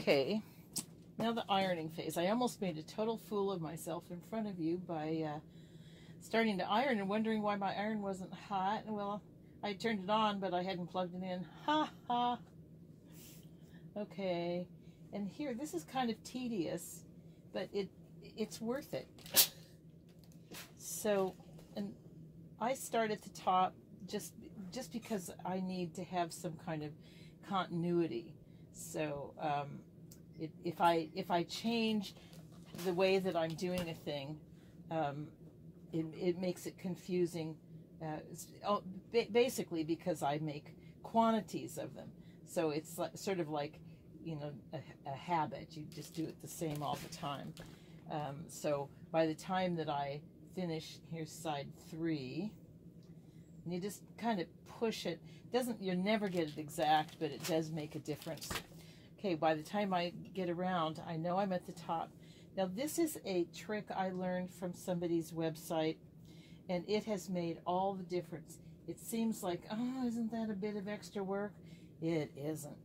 Okay, now the ironing phase. I almost made a total fool of myself in front of you by starting to iron and wondering why my iron wasn't hot. Well, I turned it on, but I hadn't plugged it in. Ha ha. Okay, and here, this is kind of tedious, but it's worth it. So, and I start at the top just because I need to have some kind of continuity. So if I change the way that I'm doing a thing, it makes it confusing. Basically because I make quantities of them. So it's sort of like, you know, a habit. You just do it the same all the time. So by the time that I finish, here's side 3, and you just kind of push it. You'll never get it exact, but it does make a difference. Okay, by the time I get around, I know I'm at the top. Now this is a trick I learned from somebody's website, and it has made all the difference. It seems like, oh, isn't that a bit of extra work? It isn't.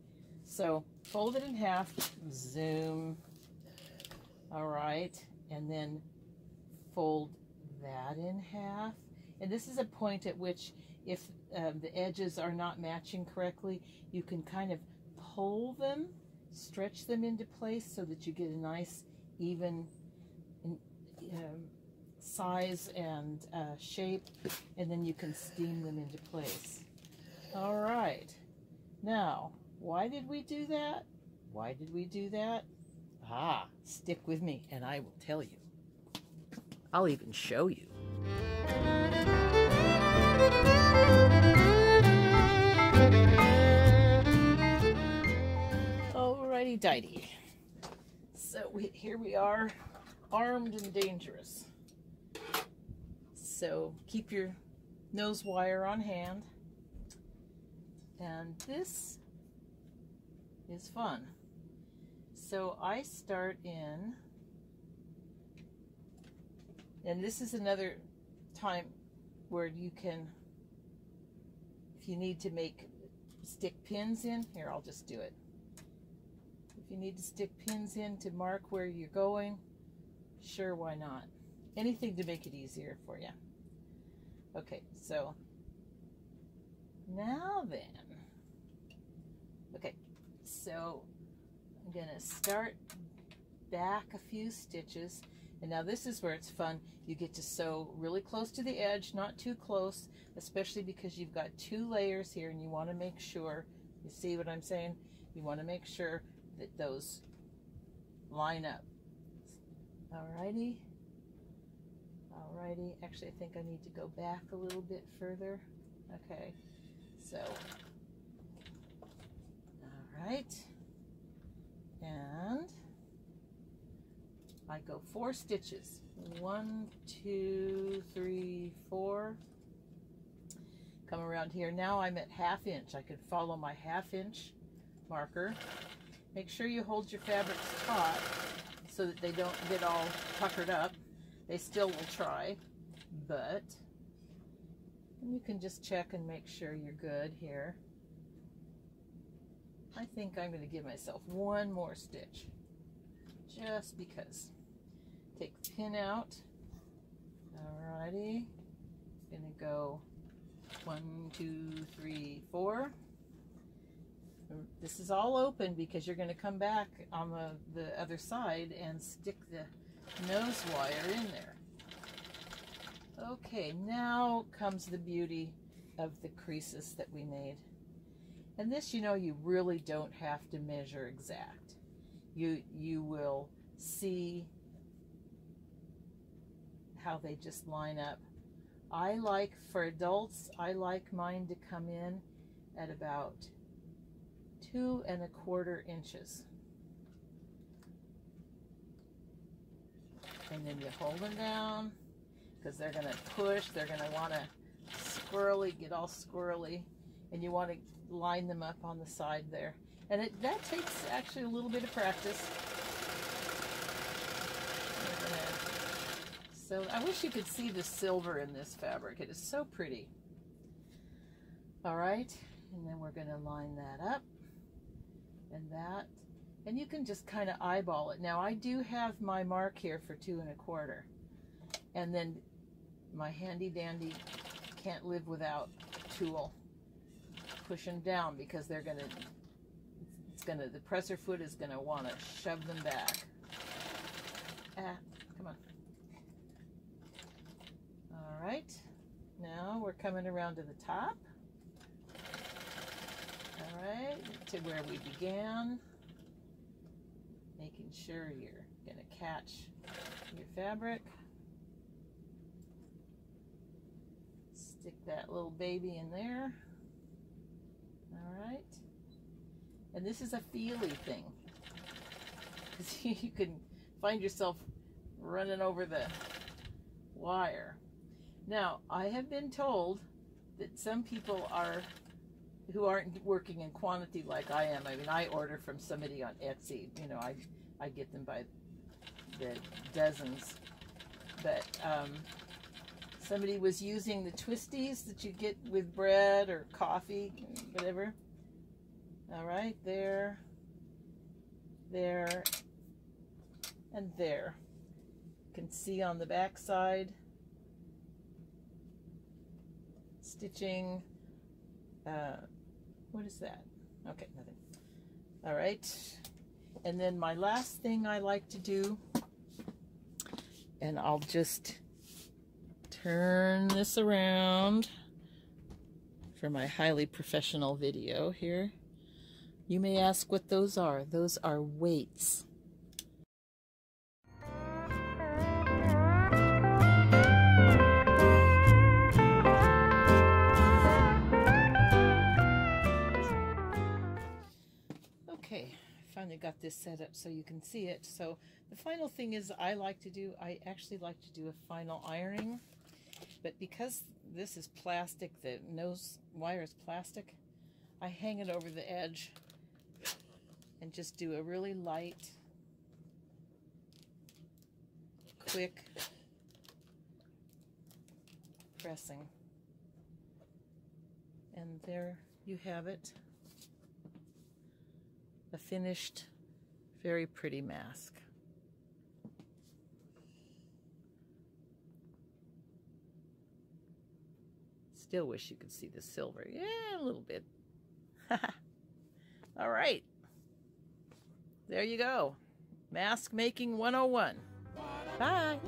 So fold it in half, zoom, all right, and then fold that in half. And this is a point at which, if the edges are not matching correctly, you can kind of pull them, stretch them into place so that you get a nice even size and shape, and then you can steam them into place. All right. Now, why did we do that? Why did we do that? Ah, stick with me and I will tell you. I'll even show you. Alrighty dighty. So here we are, armed and dangerous. So keep your nose wire on hand. And this is fun. So I start in, and this is another time where you can, if you need to stick pins in, here I'll just do it. If you need to stick pins in to mark where you're going, sure, why not? Anything to make it easier for you. Okay, so now then, okay, so I'm gonna start back a few stitches, and now this is where it's fun. You get to sew really close to the edge, not too close, especially because you've got 2 layers here, and you want to make sure, you see what I'm saying? You want to make sure that those line up. Alrighty. Alrighty. Actually, I think I need to go back a little bit further. Okay. So, alright. And I go 4 stitches. 1, 2, 3, 4. Come around here. Now I'm at 1/2 inch. I can follow my 1/2 inch marker. Make sure you hold your fabrics taut so that they don't get all puckered up. They still will try, but you can just check and make sure you're good here. I think I'm going to give myself 1 more stitch, just because. Take the pin out. Alrighty. Going to go 1, 2, 3, 4. This is all open because you're going to come back on the other side and stick the nose wire in there. Okay, now comes the beauty of the creases that we made. And this, you know, you really don't have to measure exact. You will see how they just line up. I like, for adults, I like mine to come in at about 2 1/4 inches. And then you hold them down because they're going to push, they're going to want to get all squirrely, and you want to line them up on the side there. And that takes actually a little bit of practice. So I wish you could see the silver in this fabric. It is so pretty. All right, and then we're going to line that up and that. And you can just kind of eyeball it. Now I do have my mark here for 2 1/4. And then my handy dandy can't live without tool. Push them down because they're the presser foot is gonna want to shove them back. Come on. All right, now we're coming around to the top. All right, to where we began. Making sure you're gonna catch your fabric. Stick that little baby in there. All right. And this is a feely thing, because you can find yourself running over the wire. Now, I have been told that some people who aren't working in quantity like I am. I mean, I order from somebody on Etsy. You know, I get them by the dozens. But somebody was using the twisties that you get with bread or coffee, whatever. All right, there, and there. You can see on the back side, stitching. What is that? Okay, nothing. All right, and then my last thing I like to do, and I'll just turn this around for my highly professional video here. You may ask what those are. Those are weights. Okay, I finally got this set up so you can see it. So the final thing is I actually like to do a final ironing, but because this is plastic, the nose wire is plastic, I hang it over the edge and just do a really light, quick pressing. And there you have it. A finished, very pretty mask. Still wish you could see the silver. Yeah, a little bit. All right. There you go. Mask making 101. Bye.